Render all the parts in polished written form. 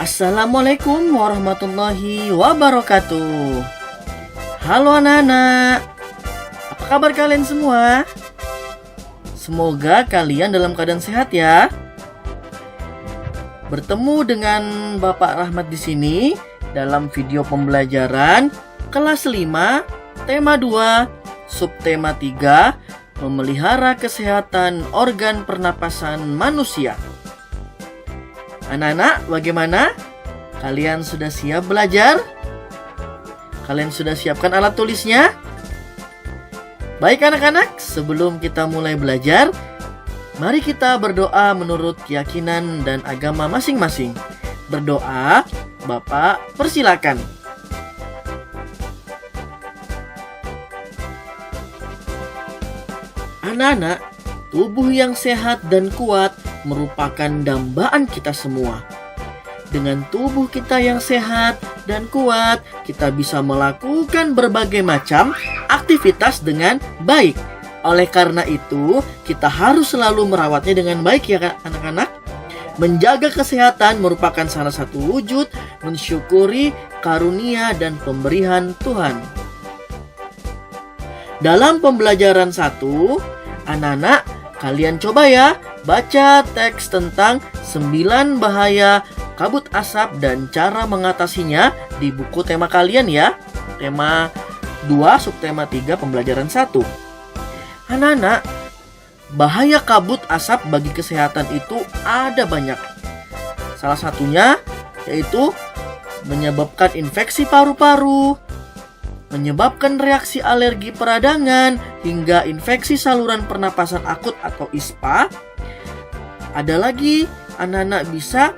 Assalamualaikum warahmatullahi wabarakatuh. Halo anak-anak, apa kabar kalian semua? Semoga kalian dalam keadaan sehat ya. Bertemu dengan Bapak Rahmat di sini dalam video pembelajaran kelas 5, tema 2, subtema 3, memelihara kesehatan organ pernapasan manusia. Anak-anak, bagaimana? Kalian sudah siap belajar? Kalian sudah siapkan alat tulisnya? Baik anak-anak, sebelum kita mulai belajar, mari kita berdoa menurut keyakinan dan agama masing-masing. Berdoa, Bapak persilakan. Anak-anak, tubuh yang sehat dan kuat merupakan dambaan kita semua. Dengan tubuh kita yang sehat dan kuat, kita bisa melakukan berbagai macam aktivitas dengan baik. Oleh karena itu, kita harus selalu merawatnya dengan baik ya anak-anak. Menjaga kesehatan merupakan salah satu wujud mensyukuri karunia dan pemberian Tuhan. Dalam pembelajaran 1, anak-anak, kalian coba ya baca teks tentang 9 bahaya kabut asap dan cara mengatasinya di buku tema kalian ya. Tema 2, subtema 3, pembelajaran 1. Anak-anak, bahaya kabut asap bagi kesehatan itu ada banyak. Salah satunya yaitu menyebabkan infeksi paru-paru, menyebabkan reaksi alergi peradangan, hingga infeksi saluran pernapasan akut atau ISPA. Ada lagi, anak-anak bisa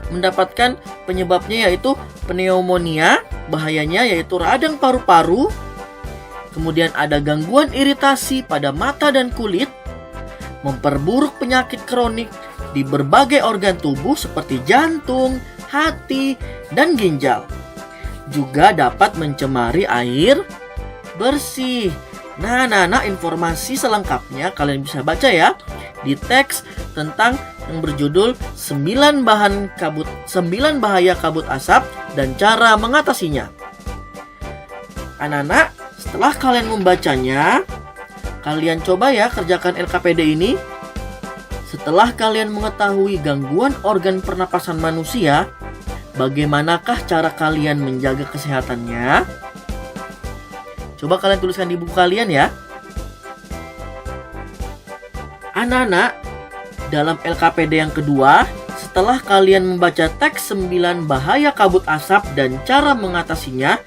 mendapatkan penyebabnya yaitu pneumonia, bahayanya yaitu radang paru-paru. Kemudian ada gangguan iritasi pada mata dan kulit, memperburuk penyakit kronik di berbagai organ tubuh seperti jantung, hati, dan ginjal. Juga dapat mencemari air bersih. Nah, informasi selengkapnya kalian bisa baca ya di teks tentang yang berjudul 9 bahaya kabut asap dan cara mengatasinya. Anak-anak, setelah kalian membacanya, kalian coba ya kerjakan LKPD ini. Setelah kalian mengetahui gangguan organ pernapasan manusia, bagaimanakah cara kalian menjaga kesehatannya? Coba kalian tuliskan di buku kalian ya. Anak-anak, dalam LKPD yang kedua, setelah kalian membaca teks 9 bahaya kabut asap dan cara mengatasinya,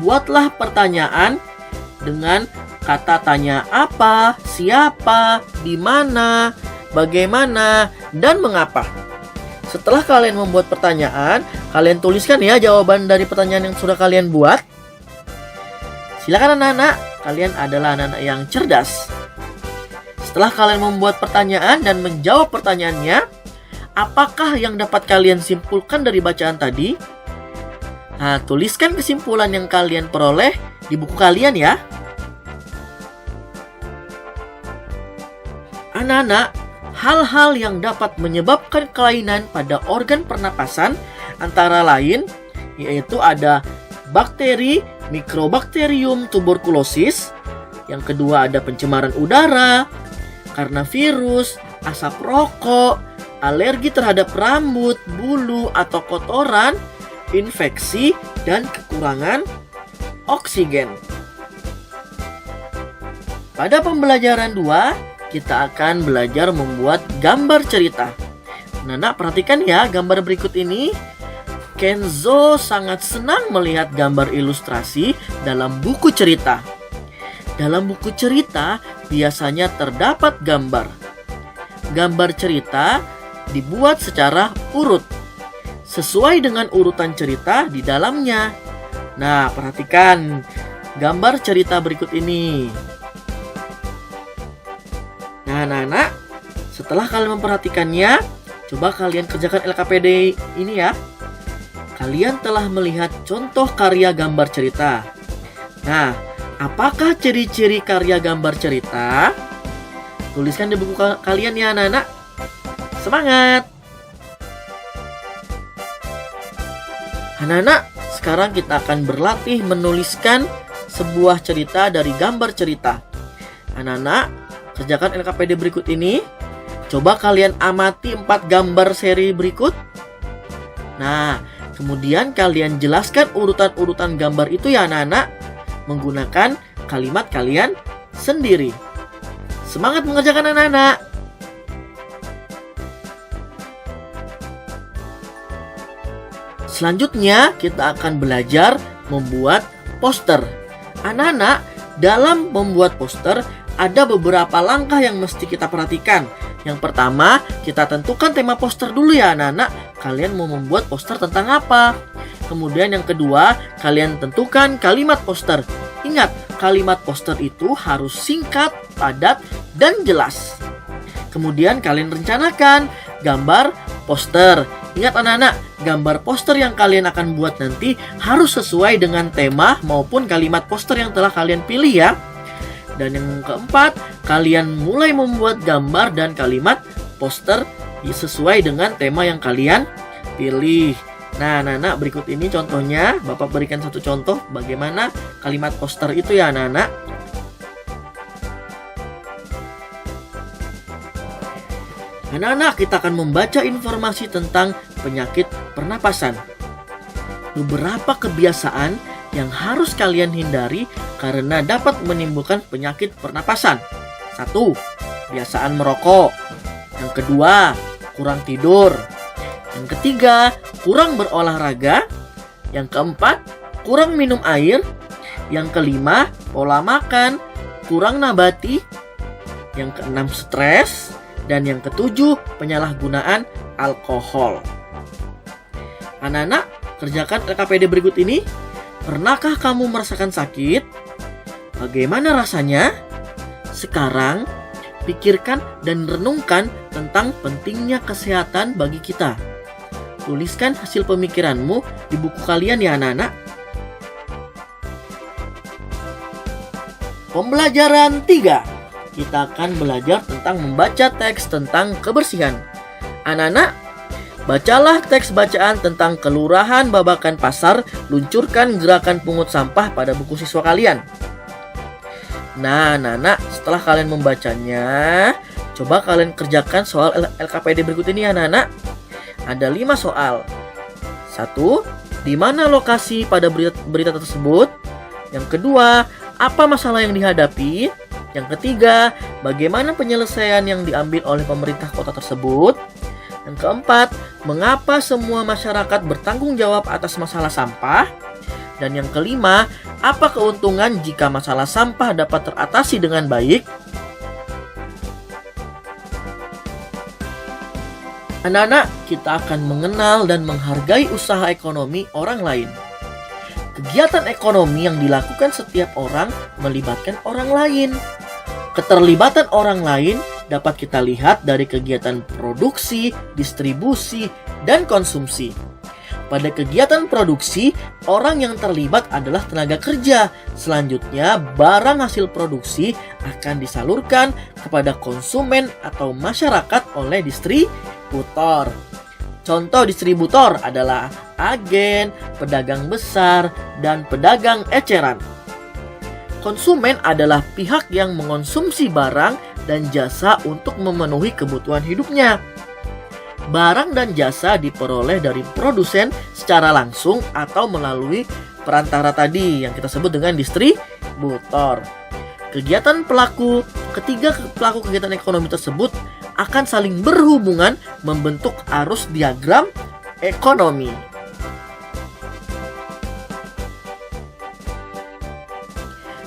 buatlah pertanyaan dengan kata tanya apa, siapa, di mana, bagaimana, dan mengapa. Setelah kalian membuat pertanyaan, kalian tuliskan ya jawaban dari pertanyaan yang sudah kalian buat. Silakan anak-anak, kalian adalah anak-anak yang cerdas. Setelah kalian membuat pertanyaan dan menjawab pertanyaannya, apakah yang dapat kalian simpulkan dari bacaan tadi? Nah, tuliskan kesimpulan yang kalian peroleh di buku kalian ya. Anak-anak, hal-hal yang dapat menyebabkan kelainan pada organ pernapasan antara lain yaitu ada bakteri Mycobacterium tuberculosis, yang kedua ada pencemaran udara karena virus, asap rokok, alergi terhadap rambut, bulu atau kotoran, infeksi, dan kekurangan oksigen. Pada pembelajaran 2, kita akan belajar membuat gambar cerita. Anak-anak, perhatikan ya gambar berikut ini. Kenzo sangat senang melihat gambar ilustrasi dalam buku cerita. Dalam buku cerita biasanya terdapat gambar. Gambar cerita dibuat secara urut, sesuai dengan urutan cerita di dalamnya. Nah, perhatikan gambar cerita berikut ini. Nah, anak-anak, setelah kalian memperhatikannya, coba kalian kerjakan LKPD ini ya. Kalian telah melihat contoh karya gambar cerita. Nah, apakah ciri-ciri karya gambar cerita? Tuliskan di buku kalian ya anak-anak. Semangat! Anak-anak, sekarang kita akan berlatih menuliskan sebuah cerita dari gambar cerita. Anak-anak, kerjakan LKPD berikut ini. Coba kalian amati 4 gambar seri berikut. Nah, kemudian kalian jelaskan urutan-urutan gambar itu ya anak-anak, menggunakan kalimat kalian sendiri. Semangat mengerjakan anak-anak! Selanjutnya kita akan belajar membuat poster. Anak-anak, dalam membuat poster ada beberapa langkah yang mesti kita perhatikan. Yang pertama, kita tentukan tema poster dulu ya anak-anak. Kalian mau membuat poster tentang apa? Kemudian yang kedua, kalian tentukan kalimat poster. Ingat, kalimat poster itu harus singkat, padat, dan jelas. Kemudian kalian rencanakan gambar poster. Ingat anak-anak, gambar poster yang kalian akan buat nanti harus sesuai dengan tema maupun kalimat poster yang telah kalian pilih ya. Dan yang keempat, kalian mulai membuat gambar dan kalimat poster sesuai dengan tema yang kalian pilih. Nah, anak-anak, berikut ini contohnya. Bapak berikan satu contoh bagaimana kalimat poster itu ya anak-anak. Anak-anak, kita akan membaca informasi tentang penyakit pernapasan. Beberapa kebiasaan yang harus kalian hindari karena dapat menimbulkan penyakit pernapasan. 1. Kebiasaan merokok. Yang kedua, kurang tidur. Yang ketiga, kurang berolahraga. Yang keempat, kurang minum air. Yang kelima, pola makan kurang nabati. Yang keenam, stres. Dan yang ketujuh, penyalahgunaan alkohol. Anak-anak, kerjakan LKPD berikut ini. Pernahkah kamu merasakan sakit? Bagaimana rasanya? Sekarang, pikirkan dan renungkan tentang pentingnya kesehatan bagi kita. Tuliskan hasil pemikiranmu di buku kalian ya anak-anak. Pembelajaran 3. Kita akan belajar tentang membaca teks tentang kebersihan. Anak-anak, bacalah teks bacaan tentang Kelurahan Babakan Pasar, luncurkan gerakan pungut sampah pada buku siswa kalian. Nah, anak-anak, setelah kalian membacanya, coba kalian kerjakan soal LKPD berikut ini ya anak-anak. Ada 5 soal. 1. Di mana lokasi pada berita tersebut? Yang kedua, apa masalah yang dihadapi? Yang ketiga, bagaimana penyelesaian yang diambil oleh pemerintah kota tersebut? Yang keempat, mengapa semua masyarakat bertanggung jawab atas masalah sampah? Dan yang kelima, apa keuntungan jika masalah sampah dapat teratasi dengan baik? Anak-anak, kita akan mengenal dan menghargai usaha ekonomi orang lain. Kegiatan ekonomi yang dilakukan setiap orang melibatkan orang lain. Keterlibatan orang lain dapat kita lihat dari kegiatan produksi, distribusi, dan konsumsi. Pada kegiatan produksi, orang yang terlibat adalah tenaga kerja. Selanjutnya, barang hasil produksi akan disalurkan kepada konsumen atau masyarakat oleh distributor. Contoh distributor adalah agen, pedagang besar, dan pedagang eceran. Konsumen adalah pihak yang mengonsumsi barang dan jasa untuk memenuhi kebutuhan hidupnya. Barang dan jasa diperoleh dari produsen secara langsung atau melalui perantara tadi yang kita sebut dengan distributor. Ketiga pelaku kegiatan ekonomi tersebut akan saling berhubungan membentuk arus diagram ekonomi.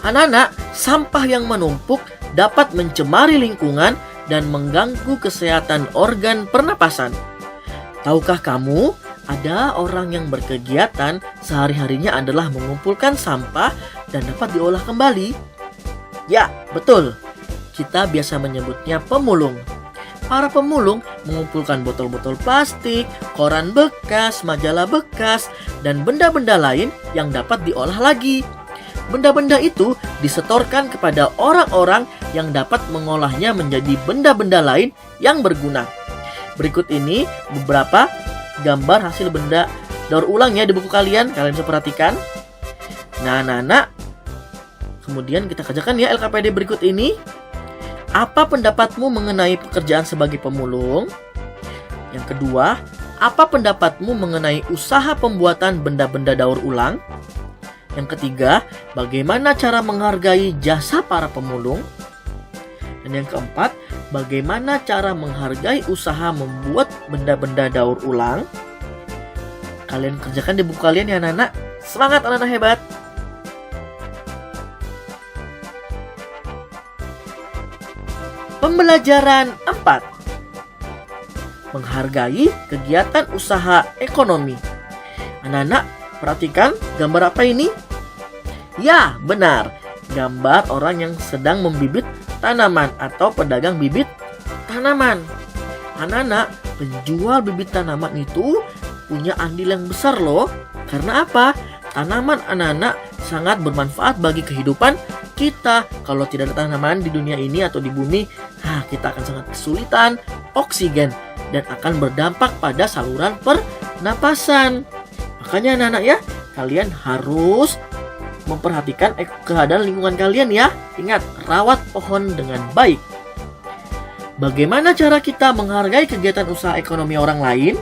Anak-anak, sampah yang menumpuk dapat mencemari lingkungan dan mengganggu kesehatan organ pernapasan. Tahukah kamu, ada orang yang berkegiatan sehari-harinya adalah mengumpulkan sampah dan dapat diolah kembali? Ya, betul. Kita biasa menyebutnya pemulung. Para pemulung mengumpulkan botol-botol plastik, koran bekas, majalah bekas, dan benda-benda lain yang dapat diolah lagi. Benda-benda itu disetorkan kepada orang-orang yang dapat mengolahnya menjadi benda-benda lain yang berguna. Berikut ini beberapa gambar hasil benda daur ulang ya di buku kalian bisa perhatikan. Nah, anak-anak, kemudian kita kerjakan ya LKPD berikut ini. Apa pendapatmu mengenai pekerjaan sebagai pemulung? Yang kedua, apa pendapatmu mengenai usaha pembuatan benda-benda daur ulang? Yang ketiga, bagaimana cara menghargai jasa para pemulung? Dan yang keempat, bagaimana cara menghargai usaha membuat benda-benda daur ulang? Kalian kerjakan di buku kalian ya anak-anak. Semangat anak-anak hebat! Pembelajaran 4. Menghargai kegiatan usaha ekonomi. Anak-anak, perhatikan gambar apa ini? Ya, benar. Gambar orang yang sedang membibit tanaman atau pedagang bibit tanaman. Anak-anak, penjual bibit tanaman itu punya andil yang besar loh. Karena apa? Tanaman anak-anak sangat bermanfaat bagi kehidupan kita. Kalau tidak ada tanaman di dunia ini atau di bumi, kita akan sangat kesulitan oksigen dan akan berdampak pada saluran pernapasan. Makanya anak-anak ya, kalian harus memperhatikan keadaan lingkungan kalian ya. Ingat, rawat pohon dengan baik. Bagaimana cara kita menghargai kegiatan usaha ekonomi orang lain?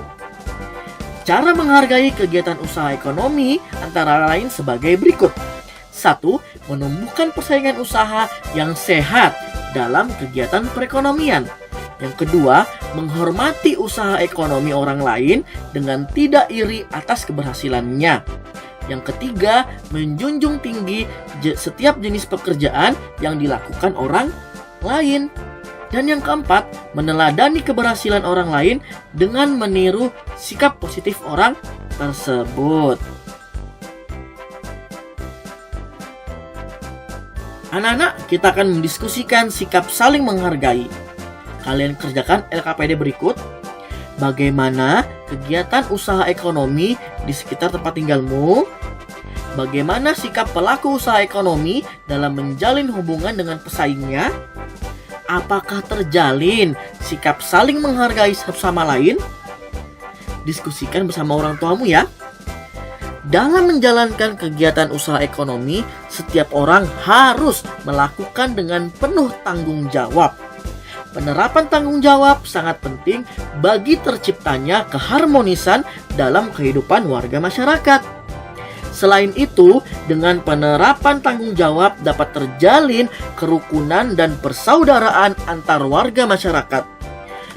Cara menghargai kegiatan usaha ekonomi antara lain sebagai berikut. 1. Menumbuhkan persaingan usaha yang sehat dalam kegiatan perekonomian. Yang kedua, menghormati usaha ekonomi orang lain dengan tidak iri atas keberhasilannya. Yang ketiga, menjunjung tinggi setiap jenis pekerjaan yang dilakukan orang lain. Dan yang keempat, meneladani keberhasilan orang lain dengan meniru sikap positif orang tersebut. Anak-anak, kita akan mendiskusikan sikap saling menghargai. Kalian kerjakan LKPD berikut. Bagaimana kegiatan usaha ekonomi di sekitar tempat tinggalmu? Bagaimana sikap pelaku usaha ekonomi dalam menjalin hubungan dengan pesaingnya? Apakah terjalin sikap saling menghargai satu sama lain? Diskusikan bersama orang tuamu ya. Dalam menjalankan kegiatan usaha ekonomi, setiap orang harus melakukan dengan penuh tanggung jawab. Penerapan tanggung jawab sangat penting bagi terciptanya keharmonisan dalam kehidupan warga masyarakat. Selain itu, dengan penerapan tanggung jawab dapat terjalin kerukunan dan persaudaraan antar warga masyarakat.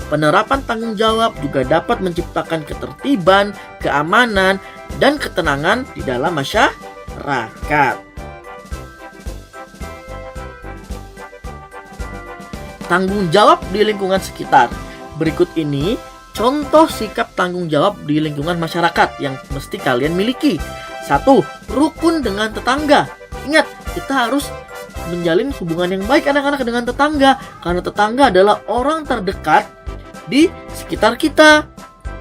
Penerapan tanggung jawab juga dapat menciptakan ketertiban, keamanan, dan ketenangan di dalam masyarakat. Tanggung jawab di lingkungan sekitar. Berikut ini contoh sikap tanggung jawab di lingkungan masyarakat yang mesti kalian miliki. 1. Rukun dengan tetangga. Ingat, kita harus menjalin hubungan yang baik anak-anak dengan tetangga, karena tetangga adalah orang terdekat di sekitar kita.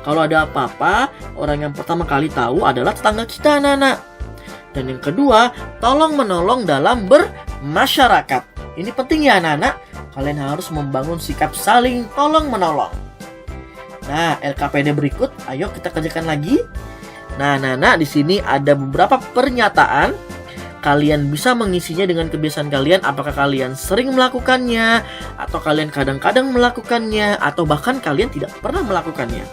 Kalau ada apa-apa, orang yang pertama kali tahu adalah tetangga kita, anak-anak. Dan yang kedua, tolong-menolong dalam bermasyarakat. Ini penting ya anak-anak, kalian harus membangun sikap saling tolong-menolong. Nah, LKPD berikut, ayo kita kerjakan lagi. Nah, anak-anak, di sini ada beberapa pernyataan. Kalian bisa mengisinya dengan kebiasaan kalian. Apakah kalian sering melakukannya, atau kalian kadang-kadang melakukannya, atau bahkan kalian tidak pernah melakukannya.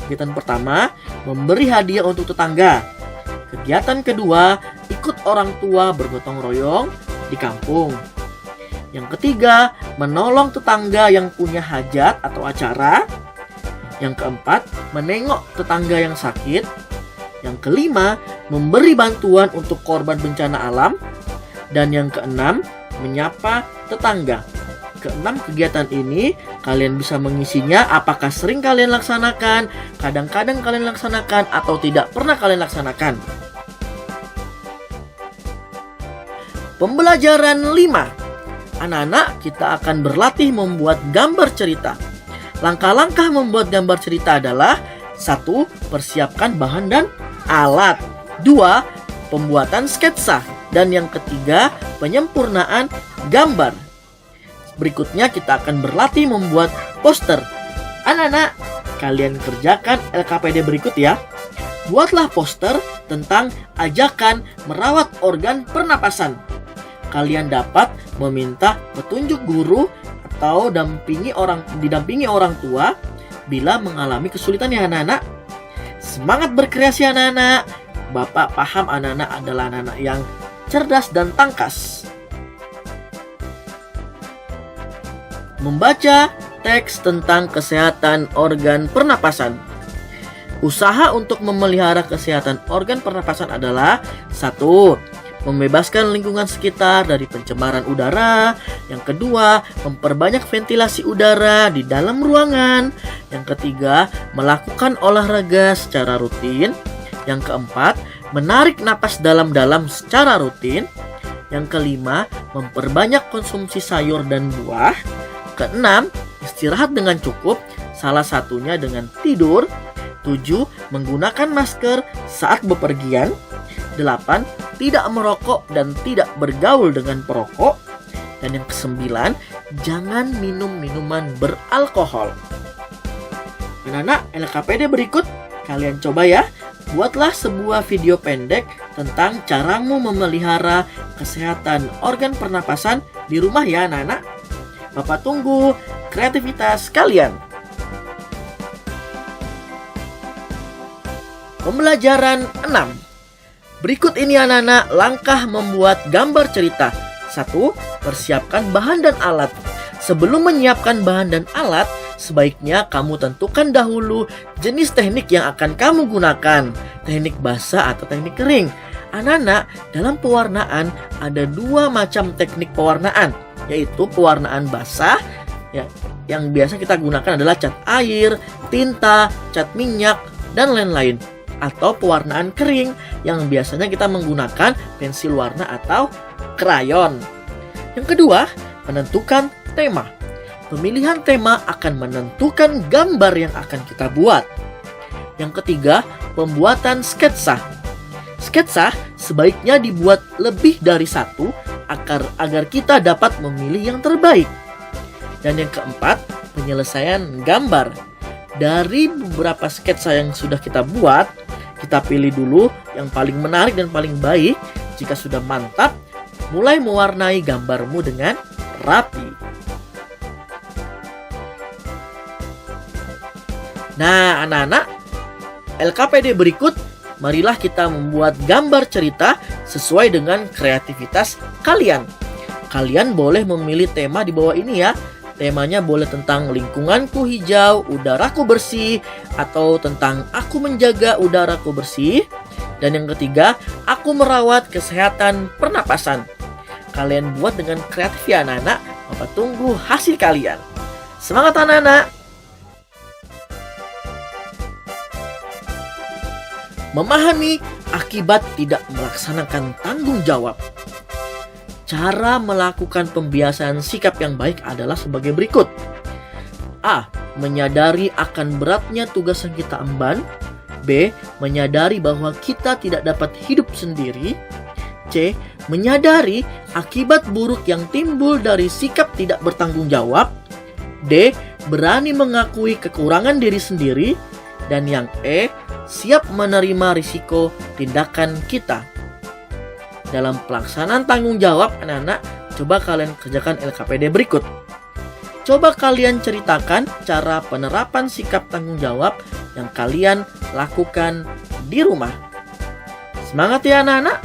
Kegiatan pertama, memberi hadiah untuk tetangga. Kegiatan kedua, ikut orang tua bergotong royong di kampung. Yang ketiga, menolong tetangga yang punya hajat atau acara. Yang keempat, menengok tetangga yang sakit. Yang kelima, memberi bantuan untuk korban bencana alam. Dan yang keenam, menyapa tetangga. Keenam kegiatan ini kalian bisa mengisinya apakah sering kalian laksanakan, kadang-kadang kalian laksanakan, atau tidak pernah kalian laksanakan. Pembelajaran 5. Anak-anak, kita akan berlatih membuat gambar cerita. Langkah-langkah membuat gambar cerita adalah 1. Persiapkan bahan dan alat. 2. Pembuatan sketsa. Dan yang ketiga, penyempurnaan gambar. Berikutnya kita akan berlatih membuat poster. Anak-anak, kalian kerjakan LKPD berikut ya. Buatlah poster tentang ajakan merawat organ pernapasan. Kalian dapat meminta petunjuk guru atau didampingi orang tua bila mengalami kesulitan ya anak-anak. Semangat berkreasi anak-anak. Bapak paham anak-anak adalah anak-anak yang cerdas dan tangkas. Membaca teks tentang kesehatan organ pernapasan. Usaha untuk memelihara kesehatan organ pernapasan adalah 1. Membebaskan lingkungan sekitar dari pencemaran udara. Yang kedua, memperbanyak ventilasi udara di dalam ruangan. Yang ketiga, melakukan olahraga secara rutin. Yang keempat, menarik napas dalam-dalam secara rutin. Yang kelima, memperbanyak konsumsi sayur dan buah. Keenam, istirahat dengan cukup, salah satunya dengan tidur. 7. Menggunakan masker saat bepergian. 8. Tidak merokok dan tidak bergaul dengan perokok. Dan yang ke-9, jangan minum minuman beralkohol. Anak-anak, LKPD berikut kalian coba ya. Buatlah sebuah video pendek tentang caramu memelihara kesehatan organ pernapasan di rumah ya anak-anak. Bapak tunggu kreativitas kalian. Pembelajaran 6. Berikut ini anak-anak langkah membuat gambar cerita. 1. Persiapkan bahan dan alat. Sebelum menyiapkan bahan dan alat, sebaiknya kamu tentukan dahulu jenis teknik yang akan kamu gunakan. Teknik basah atau teknik kering. Anak-anak, dalam pewarnaan ada 2 macam teknik pewarnaan, yaitu pewarnaan basah ya, yang biasa kita gunakan adalah cat air, tinta, cat minyak, dan lain-lain. Atau pewarnaan kering yang biasanya kita menggunakan pensil warna atau krayon. Yang kedua, menentukan tema. Pemilihan tema akan menentukan gambar yang akan kita buat. Yang ketiga, pembuatan sketsa. Sketsa sebaiknya dibuat lebih dari 1 agar kita dapat memilih yang terbaik. Dan yang keempat, penyelesaian gambar. Dari beberapa sketsa yang sudah kita buat, kita pilih dulu yang paling menarik dan paling baik. Jika sudah mantap, mulai mewarnai gambarmu dengan rapi. Nah, anak-anak, LKPD berikut, marilah kita membuat gambar cerita sesuai dengan kreativitas kalian. Kalian boleh memilih tema di bawah ini ya. Temanya boleh tentang lingkunganku hijau, udaraku bersih, atau tentang aku menjaga udaraku bersih. Dan yang ketiga, aku merawat kesehatan pernapasan. Kalian buat dengan kreatif ya anak-anak. Bapak tunggu hasil kalian. Semangat anak-anak! Memahami akibat tidak melaksanakan tanggung jawab. Cara melakukan pembiasaan sikap yang baik adalah sebagai berikut. A. Menyadari akan beratnya tugas yang kita emban. B. Menyadari bahwa kita tidak dapat hidup sendiri. C. Menyadari akibat buruk yang timbul dari sikap tidak bertanggung jawab. D. Berani mengakui kekurangan diri sendiri. Dan yang E. Siap menerima risiko tindakan kita. Dalam pelaksanaan tanggung jawab anak-anak, coba kalian kerjakan LKPD berikut. Coba kalian ceritakan cara penerapan sikap tanggung jawab yang kalian lakukan di rumah. Semangat ya anak-anak!